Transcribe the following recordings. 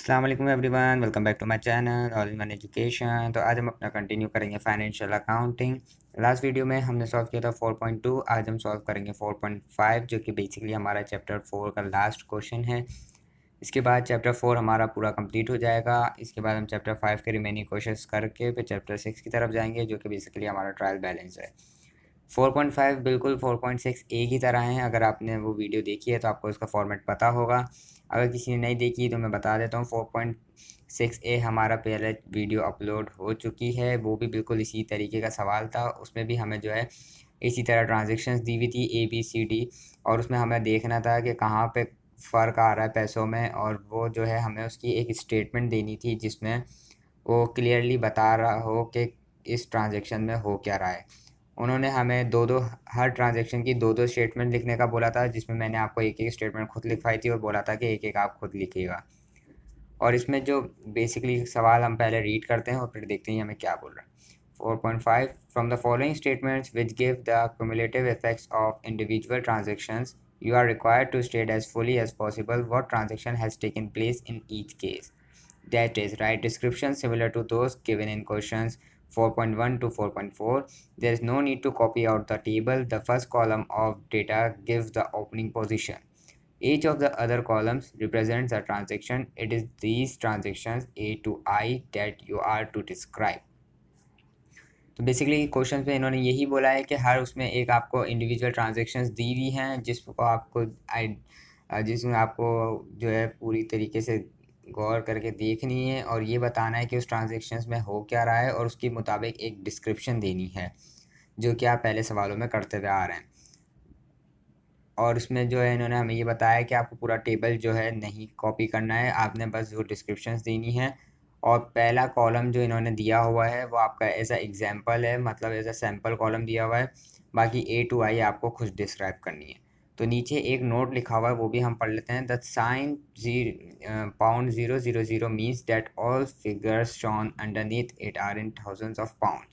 अस्सलाम वालेकुम everyone, welcome back to my channel all in one education. तो आज हम अपना कंटिन्यू करेंगे फाइनेंशियल अकाउंटिंग। लास्ट वीडियो में हमने सॉल्व किया था 4.2। आज हम सॉल्व करेंगे 4.5, जो कि बेसिकली हमारा चैप्टर 4 का लास्ट क्वेश्चन है। इसके बाद चैप्टर 4 हमारा पूरा कंप्लीट हो जाएगा। इसके बाद हम चैप्टर 5 के रिमेनिंग क्वेश्चंस करके फिर चैप्टर 6 की तरफ जाएंगे, जो कि बेसिकली हमारा ट्रायल बैलेंस है। 4.5 बिल्कुल 4.6 एक ही तरह है। अगर आपने वो वीडियो देखी है तो आपको इसका फॉर्मेट पता होगा। अगर किसी ने नहीं देखी तो मैं बता देता हूँ। 4.6a हमारा पहले वीडियो अपलोड हो चुकी है, वो भी बिल्कुल इसी तरीके का सवाल था। उसमें भी हमें जो है इसी तरह ट्रांजेक्शन्स दी हुई थी ABCD, और उसमें हमें देखना था कि कहाँ पे फ़र्क आ रहा है पैसों में, और वो जो है हमें उसकी एक स्टेटमेंट देनी थी जिसमें वो क्लियरली बता रहा हो कि इस ट्रांजेक्शन में हो क्या रहा है। उन्होंने हमें दो दो हर ट्रांजेक्शन की दो दो स्टेटमेंट लिखने का बोला था, जिसमें मैंने आपको एक एक स्टेटमेंट खुद लिखवाई थी और बोला था कि एक एक आप खुद लिखिएगा। और इसमें जो बेसिकली सवाल हम पहले रीड करते हैं और फिर देखते हैं हमें क्या बोल रहा है। 4.5 from the following statements which give the cumulative effects of individual transactions, you are required to state as fully as possible what transaction has taken place in each case. That is, write descriptions similar to those given in questions 4.1 to 4.4. There is no need to copy out the table. The first column of data gives the opening position. Each of the other columns represents a transaction. It is these transactions A to I that you are to describe. तो basically question पे इन्होंने यही बोला है कि हर उसमें एक आपको इंडिविजुअल ट्रांजेक्शन्स दी हुई हैं, जिसमें आपको जो है पूरी तरीके से गौर करके देखनी है और ये बताना है कि उस ट्रांजेक्शन्स में हो क्या रहा है, और उसके मुताबिक एक डिस्क्रिप्शन देनी है, जो कि आप पहले सवालों में करते हुए आ रहे हैं। और इसमें जो है इन्होंने हमें ये बताया कि आपको पूरा टेबल जो है नहीं कॉपी करना है, आपने बस वो डिस्क्रिप्शंस देनी है। और पहला कॉलम जो इन्होंने दिया हुआ है वो आपका एज अ एग्जांपल है, मतलब एज अ सैम्पल कॉलम दिया हुआ है। बाकी A to I आपको खुद डिस्क्राइब करनी है। तो नीचे एक नोट लिखा हुआ है, वो भी हम पढ़ लेते हैं। The sign £000 means that all figures shown underneath it are in thousands of pound.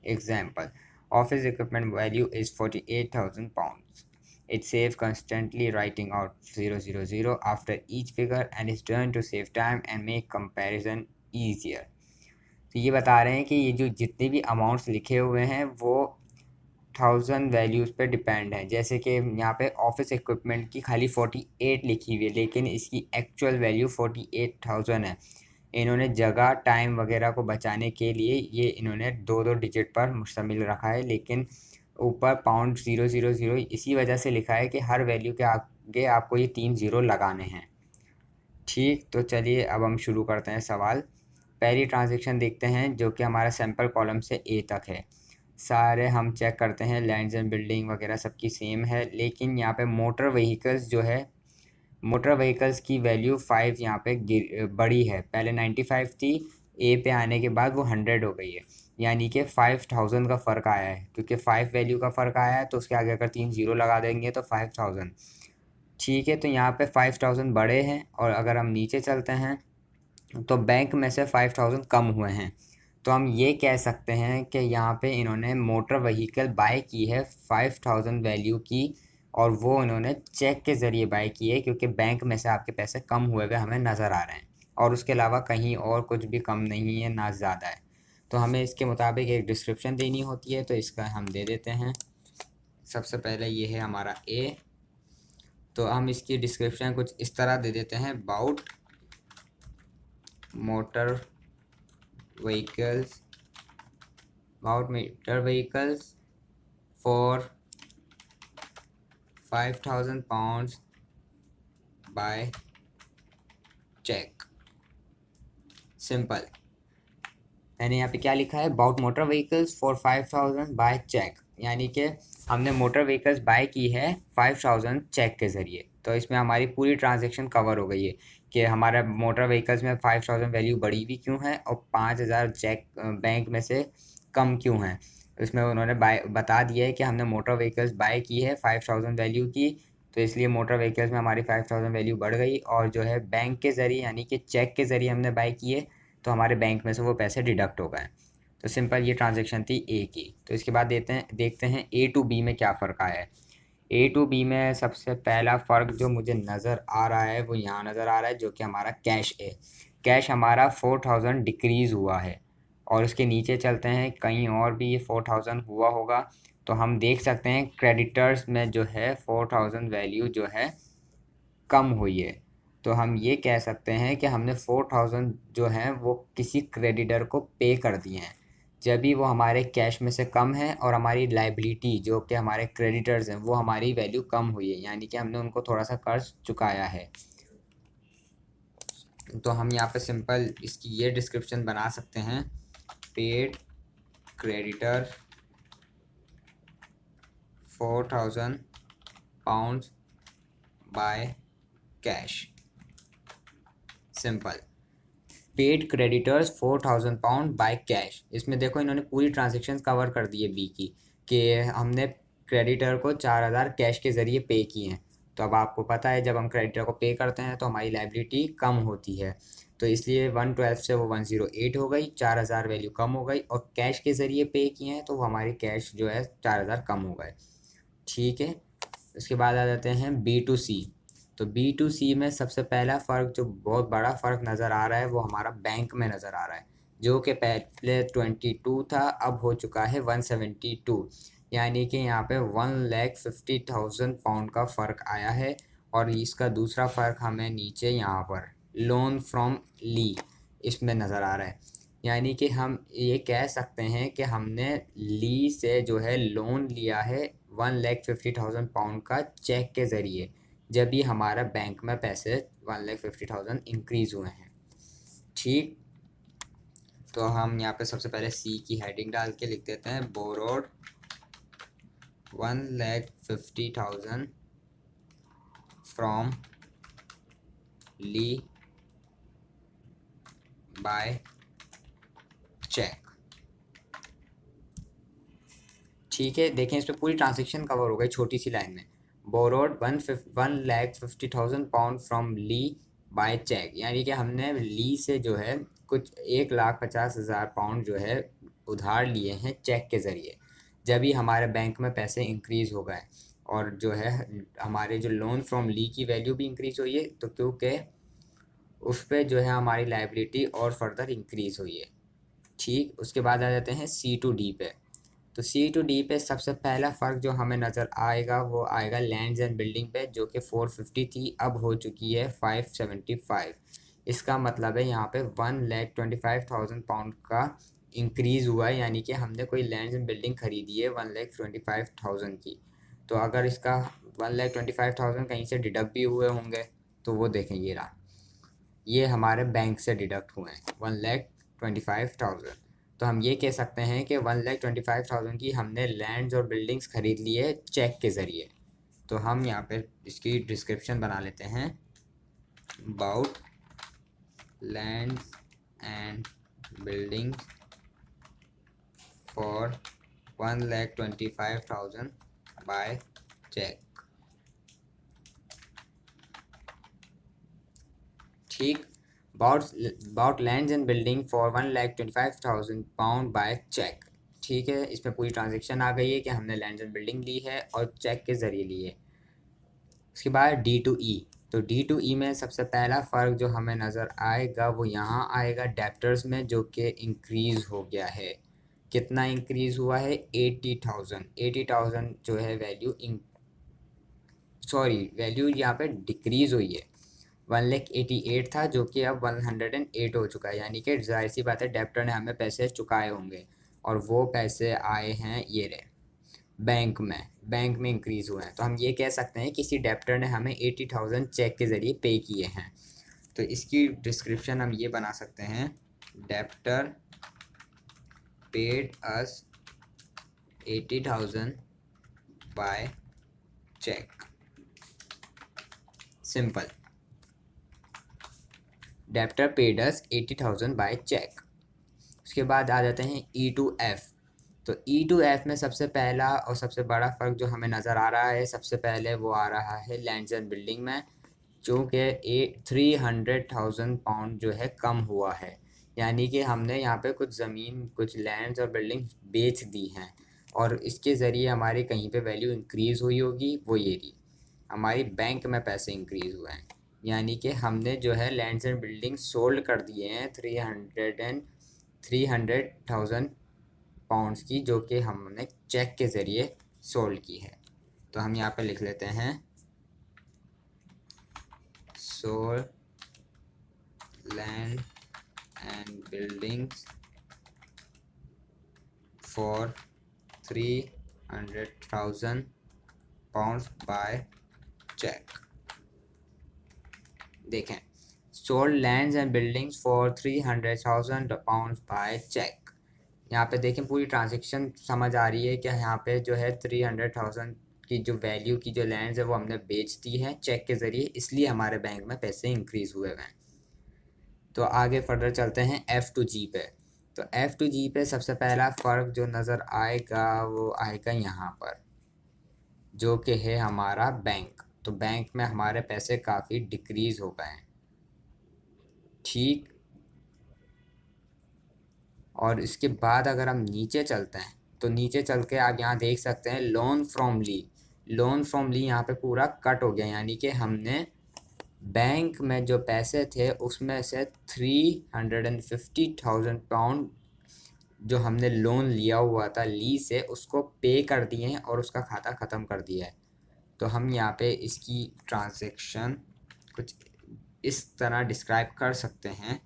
Example, office equipment value is £48,000. It saves constantly writing out 000 after each figure and is done to save time and make comparison easier. तो ये बता रहे हैं कि ये जो जितने भी अमाउंट्स लिखे हुए हैं वो 1000 वैल्यूज़ पे डिपेंड है। जैसे कि यहाँ पे ऑफिस इक्विपमेंट की खाली 48 लिखी हुई है, लेकिन इसकी एक्चुअल वैल्यू 48,000 है। इन्होंने जगह टाइम वगैरह को बचाने के लिए ये इन्होंने दो दो डिजिट पर मुश्तमिल रखा है, लेकिन ऊपर .000 इसी वजह से लिखा है कि हर वैल्यू के आगे आपको ये 3 ज़ीरो लगाने हैं। ठीक, तो चलिए अब हम शुरू करते हैं सवाल। पहली ट्रांजेक्शन देखते हैं जो कि हमारा सैम्पल कॉलम से A तक है। सारे हम चेक करते हैं, लैंड्स एंड बिल्डिंग वगैरह सबकी सेम है, लेकिन यहाँ पे मोटर व्हीकल्स जो है, मोटर व्हीकल्स की वैल्यू 5 यहाँ पे बड़ी है। पहले 95 थी, A पे आने के बाद वो 100 हो गई है, यानी कि 5000 का फ़र्क आया है। क्योंकि 5 वैल्यू का फ़र्क आया है तो उसके आगे अगर 3 ज़ीरो लगा देंगे तो 5000। ठीक है, तो यहाँ पे 5000 बड़े हैं, और अगर हम नीचे चलते हैं तो बैंक में से 5000 कम हुए हैं। तो हम ये कह सकते हैं कि यहाँ पे इन्होंने मोटर व्हीकल बाय की है 5000 वैल्यू की, और वो इन्होंने चेक के ज़रिए बाय की है, क्योंकि बैंक में से आपके पैसे कम हुए हुए हमें नज़र आ रहे हैं, और उसके अलावा कहीं और कुछ भी कम नहीं है ना ज़्यादा है। तो हमें इसके मुताबिक एक डिस्क्रिप्शन देनी होती है, तो इसका हम दे देते हैं। सबसे पहले ये है हमारा A, तो हम इसकी डिस्क्रिप्शन कुछ इस तरह दे देते हैं। About motor vehicles for £5,000 by cheque. Simple. मैंने यहाँ पे क्या लिखा है, about motor vehicles for 5000 by cheque, यानी कि हमने मोटर व्हीकल्स बाय की है 5000 चेक के ज़रिए। तो इसमें हमारी पूरी ट्रांजैक्शन कवर हो गई है कि हमारा मोटर व्हीकल्स में 5000 वैल्यू बढ़ी हुई क्यों है और 5000 चेक बैंक में से कम क्यों है। इसमें उन्होंने बता दिया है कि हमने मोटर व्हीकल्स बाय की है 5000 वैल्यू की, तो इसलिए मोटर व्हीकल्स में हमारी 5000 वैल्यू बढ़ गई, और जो है बैंक के ज़रिए यानी कि चेक के ज़रिए हमने बाय किए, तो हमारे बैंक में से वो पैसे डिडक्ट हो गए। तो सिंपल ये ट्रांजैक्शन थी A की। तो इसके बाद देखते हैं A to B में क्या फ़र्क आया है। ए टू बी में सबसे पहला फ़र्क जो मुझे नज़र आ रहा है वो यहाँ नज़र आ रहा है, जो कि हमारा कैश है। कैश हमारा 4000 डिक्रीज़ हुआ है, और उसके नीचे चलते हैं, कहीं और भी ये 4000 हुआ होगा तो हम देख सकते हैं क्रेडिटर्स में जो है 4000 वैल्यू जो है कम हुई है। तो हम ये कह सकते हैं कि हमने 4000 जो है वो किसी क्रेडिटर को पे कर दिए हैं, जब भी वो हमारे कैश में से कम है, और हमारी लाइबिलिटी जो कि हमारे क्रेडिटर्स हैं वो हमारी वैल्यू कम हुई है, यानी कि हमने उनको थोड़ा सा कर्ज चुकाया है। तो हम यहाँ पे सिंपल इसकी ये डिस्क्रिप्शन बना सकते हैं, paid creditor £4000 by cash. Simple, paid creditors £4000 by cash. इसमें देखो इन्होंने पूरी ट्रांजेक्शन कवर कर दी है बी की, कि हमने क्रेडिटर को 4000 कैश के ज़रिए पे किए हैं। तो अब आपको पता है जब हम क्रेडिटर को पे करते हैं तो हमारी लाइबिलिटी कम होती है, तो इसलिए 112 से वो 108 हो गई, 4000 वैल्यू कम हो गई, और कैश के ज़रिए पे किए हैं तो वो हमारी कैश जो है 4000 कम हो गए। ठीक है, उसके बाद आ जाते हैं B2C। तो B2C में सबसे पहला फ़र्क, जो बहुत बड़ा फ़र्क नज़र आ रहा है, वो हमारा बैंक में नज़र आ रहा है, जो कि पहले 22 था, अब हो चुका है 172, यानी कि यहाँ पे 1,50,000 पाउंड का फ़र्क आया है। और इसका दूसरा फ़र्क हमें नीचे यहाँ पर लोन फ्रॉम ली इसमें नज़र आ रहा है, यानी कि हम ये कह सकते हैं कि हमने ली से जो है लोन लिया है 1,50,000 पाउंड का चेक के ज़रिए, जब भी हमारा बैंक में पैसे 1,50,000 इंक्रीज़ हुए हैं। ठीक, तो हम यहाँ पे सबसे पहले सी की हेडिंग डाल के लिख देते हैं, borrowed 1,50,000 from Lee by cheque. ठीक है, देखें इस पर पूरी ट्रांजेक्शन कवर हो गई छोटी सी लाइन में। Borrowed 1,50,000 pound from Lee by cheque, यानी कि हमने ली से जो है कुछ 1,50,000 पाउंड जो है उधार लिए हैं चेक के ज़रिए, जब ही हमारे बैंक में पैसे इंक्रीज़ हो गए, और जो है हमारे जो लोन फ्रॉम ली की वैल्यू भी इंक्रीज़ हुई है, तो क्योंकि उस पर जो है हमारी लाइबिलिटी और फर्दर इंक्रीज़ हुई है। ठीक, उसके बाद आ जाते हैं C2D पे। तो C2D पे सबसे पहला फ़र्क जो हमें नज़र आएगा वो आएगा लैंड्स एंड बिल्डिंग पे, जो कि 450 थी, अब हो चुकी है 575। इसका मतलब है यहाँ पे 1,25,000 पाउंड का इंक्रीज़ हुआ है, यानी कि हमने कोई लैंड्स एंड बिल्डिंग खरीदी है 1,25,000 की। तो अगर इसका 1,25,000 कहीं से डिडक्ट भी हुए होंगे तो वो देखें, ये रहा, ये हमारे बैंक से डिडक्ट हुए हैं 1,25,000। तो हम ये कह सकते हैं कि 1,25,000 की हमने लैंड्स और बिल्डिंग्स खरीद ली है चेक के ज़रिए। तो हम यहाँ पे इसकी डिस्क्रिप्शन बना लेते हैं, about lands and buildings for 1,25,000 by cheque. ठीक, about lands and building for 1,25,000 pound by cheque. ठीक है, इसमें पूरी ट्रांजेक्शन आ गई है कि हमने लैंड एंड बिल्डिंग ली है और चेक के ज़रिए ली है। उसके बाद D2E। तो D2E में सबसे पहला फ़र्क जो हमें नज़र आएगा वो यहाँ आएगा डेप्टर्स में, जो कि इंक्रीज़ हो गया है। कितना इंक्रीज़ हुआ है? 80,000। 80,000 जो है वैल्यू वैल्यू यहाँ पे डिक्रीज़ हुई है। 1,88,000 था, जो कि अब 108 हो चुका है, यानी कि जाहिर सी बात है डेप्टर ने हमें पैसे चुकाए होंगे, और वो पैसे आए हैं ये रहे बैंक में इंक्रीज़ हुए हैं। तो हम ये कह सकते हैं किसी डेप्टर ने हमें 80,000 चेक के ज़रिए पे किए हैं। तो इसकी डिस्क्रिप्शन हम ये बना सकते हैं, debtor paid us 80,000 by cheque. Simple, debtor paid us 80,000 by cheque. उसके बाद आ जाते हैं E2F। तो E2F में सबसे पहला और सबसे बड़ा फ़र्क जो हमें नज़र आ रहा है, सबसे पहले वो आ रहा है लैंड्स एंड बिल्डिंग में, चूँकि 300,000 पाउंड जो है कम हुआ है, यानी कि हमने यहाँ पे कुछ ज़मीन, कुछ लैंड्स और बिल्डिंग्स बेच दी हैं। और इसके ज़रिए हमारी कहीं पे वैल्यू इंक्रीज़ हुई होगी, वो ये रही, हमारी बैंक में पैसे इंक्रीज़ हुए हैं। यानी कि हमने जो है लैंड्स एंड बिल्डिंग सोल्ड कर दिए हैं 300,000 पाउंड्स की, जो कि हमने चेक के ज़रिए सोल्ड की है। तो हम यहाँ पे लिख लेते हैं sold land and buildings for 300,000 pounds by cheque. देखें, sold lands and buildings for 300,000 pounds by cheque. यहाँ पे देखें पूरी ट्रांजेक्शन समझ आ रही है कि यहाँ पे जो है 300,000 की जो वैल्यू की जो लैंड्स है वो हमने बेच दी है चेक के ज़रिए, इसलिए हमारे बैंक में पैसे इंक्रीज़ हुए हैं। तो आगे फर्दर चलते हैं F2G पे। तो F2G पे सबसे पहला फ़र्क जो नज़र आएगा वो आएगा यहाँ पर, जो कि है हमारा बैंक। तो बैंक में हमारे पैसे काफ़ी डिक्रीज़ हो गए हैं, ठीक। और इसके बाद अगर हम नीचे चलते हैं तो नीचे चल के आप यहाँ देख सकते हैं लोन फ्रॉम ली यहाँ पे पूरा कट हो गया, यानी कि हमने बैंक में जो पैसे थे उसमें से 350,000 पाउंड जो हमने लोन लिया हुआ था ली से, उसको पे कर दिए हैं और उसका खाता ख़त्म कर दिया है। तो हम यहाँ पे इसकी ट्रांजैक्शन कुछ इस तरह डिस्क्राइब कर सकते हैं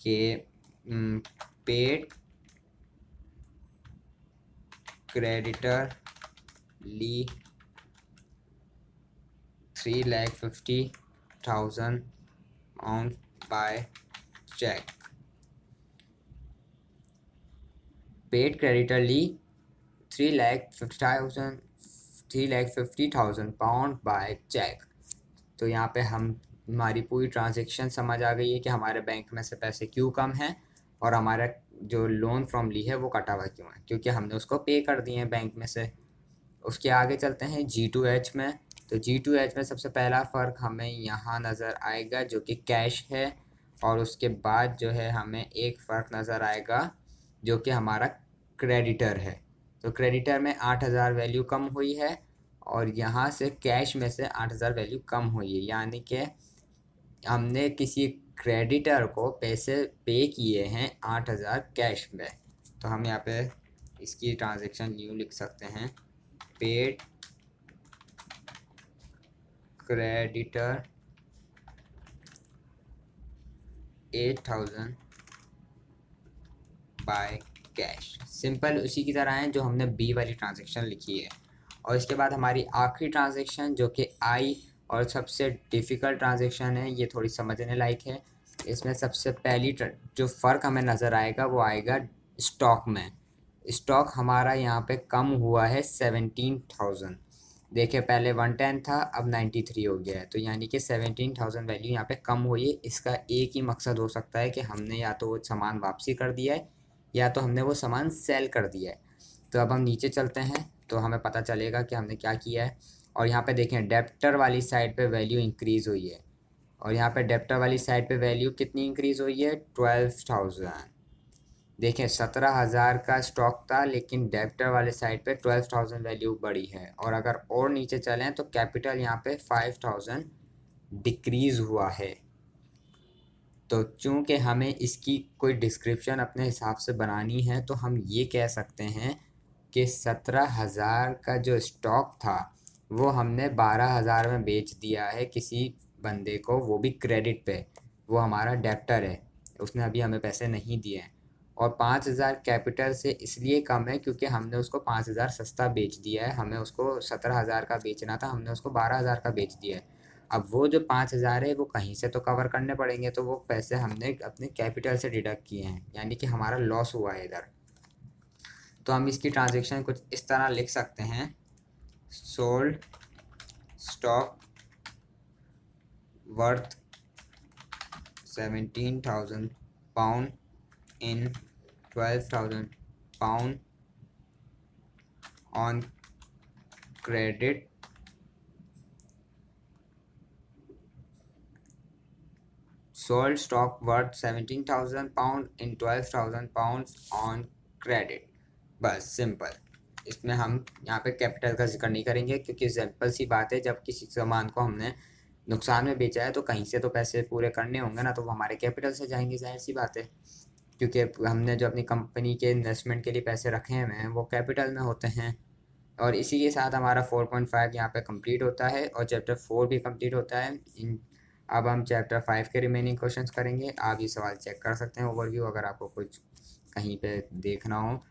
कि paid creditor Lee 350,000 pound by cheque. Paid creditor Lee 350,000 pound by cheque. तो यहाँ पे हमारी पूरी ट्रांजैक्शन समझ आ गई है कि हमारे बैंक में से पैसे क्यों कम हैं और हमारा जो लोन फ्रॉम ली है वो कटा हुआ क्यों है, क्योंकि हमने उसको पे कर दिए हैं बैंक में से। उसके आगे चलते हैं G2H में। तो G2H में सबसे पहला फ़र्क हमें यहाँ नज़र आएगा जो कि कैश है, और उसके बाद जो है हमें एक फ़र्क नज़र आएगा जो कि हमारा क्रेडिटर है। तो क्रेडिटर में 8,000 वैल्यू कम हुई है और यहाँ से कैश में से 8,000 वैल्यू कम हुई है, यानी कि हमने किसी क्रेडिटर को पैसे पे किए हैं 8,000 कैश में। तो हम यहाँ पे इसकी ट्रांजैक्शन यूँ लिख सकते हैं, paid creditor 8,000 by cash. Simple उसी की तरह है जो हमने बी वाली ट्रांजैक्शन लिखी है। और इसके बाद हमारी आखिरी ट्रांजैक्शन जो कि आई और सबसे डिफ़िकल्ट ट्रांजैक्शन है, ये थोड़ी समझने लायक है। इसमें सबसे पहली जो फ़र्क हमें नज़र आएगा वो आएगा स्टॉक में। स्टॉक हमारा यहाँ पे कम हुआ है 17,000। देखिए पहले 110 था, अब 93 हो गया है, तो यानी कि 17,000 वैल्यू यहाँ पे कम हुई है। इसका एक ही मकसद हो सकता है कि हमने या तो वो सामान वापसी कर दिया है या तो हमने वो सामान सेल कर दिया है। तो अब हम नीचे चलते हैं तो हमें पता चलेगा कि हमने क्या किया है। और यहाँ पे देखें डेप्टर वाली साइड पे वैल्यू इंक्रीज़ हुई है, और यहाँ पे डेप्टर वाली साइड पे वैल्यू कितनी इंक्रीज़ हुई है, 12,000। देखें 17,000 का स्टॉक था लेकिन डेप्टर वाले साइड पे 12,000 वैल्यू बढ़ी है। और अगर और नीचे चलें तो कैपिटल यहाँ पे 5,000 डिक्रीज़ हुआ है। तो चूँकि हमें इसकी कोई डिस्क्रिप्शन अपने हिसाब से बनानी है तो हम ये कह सकते हैं कि 17,000 का जो स्टॉक था वो हमने 12,000 में बेच दिया है किसी बंदे को, वो भी क्रेडिट पे। वो हमारा डेप्टर है, उसने अभी हमें पैसे नहीं दिए हैं। और 5,000 कैपिटल से इसलिए कम है क्योंकि हमने उसको 5,000 सस्ता बेच दिया है। हमें उसको 17,000 का बेचना था, हमने उसको 12,000 का बेच दिया है। अब वो जो 5,000 है वो कहीं से तो कवर करने पड़ेंगे, तो वो पैसे हमने अपने कैपिटल से डिडक्ट किए हैं, यानी कि हमारा लॉस हुआ है इधर। तो हम इसकी ट्रांजैक्शन कुछ इस तरह लिख सकते हैं, sold stock worth 17,000 pound in 12,000 pound on credit sold stock worth 17,000 pounds in 12,000 pounds on credit, बस सिंपल। इसमें हम यहाँ पे कैपिटल का जिक्र नहीं करेंगे क्योंकि सिंपल सी बात है, जब किसी सामान को हमने नुकसान में बेचा है तो कहीं से तो पैसे पूरे करने होंगे ना, तो वो हमारे कैपिटल से जाएंगे, जाहिर सी बात है। क्योंकि हमने जो अपनी कंपनी के इन्वेस्टमेंट के लिए पैसे रखे हुए हैं वो कैपिटल में होते हैं। और इसी के साथ हमारा 4.5 यहाँ पे कंप्लीट होता है और चैप्टर 4 भी कंप्लीट होता है। अब हम चैप्टर 5 के रिमेनिंग क्वेश्चंस करेंगे। आप ये सवाल चेक कर सकते हैं ओवरव्यू, अगर आपको कुछ कहीं पे देखना हो।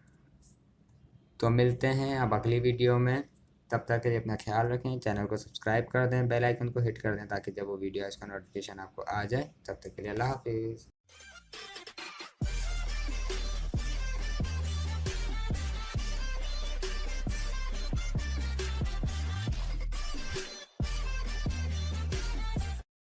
तो मिलते हैं अब अगली वीडियो में। तब तक के लिए अपना ख्याल रखें, चैनल को सब्सक्राइब कर दें, बेल आइकन को हिट कर दें ताकि जब वो वीडियो इसका नोटिफिकेशन आपको आ जाए। तब तक के लिए अल्लाह हाफिज़।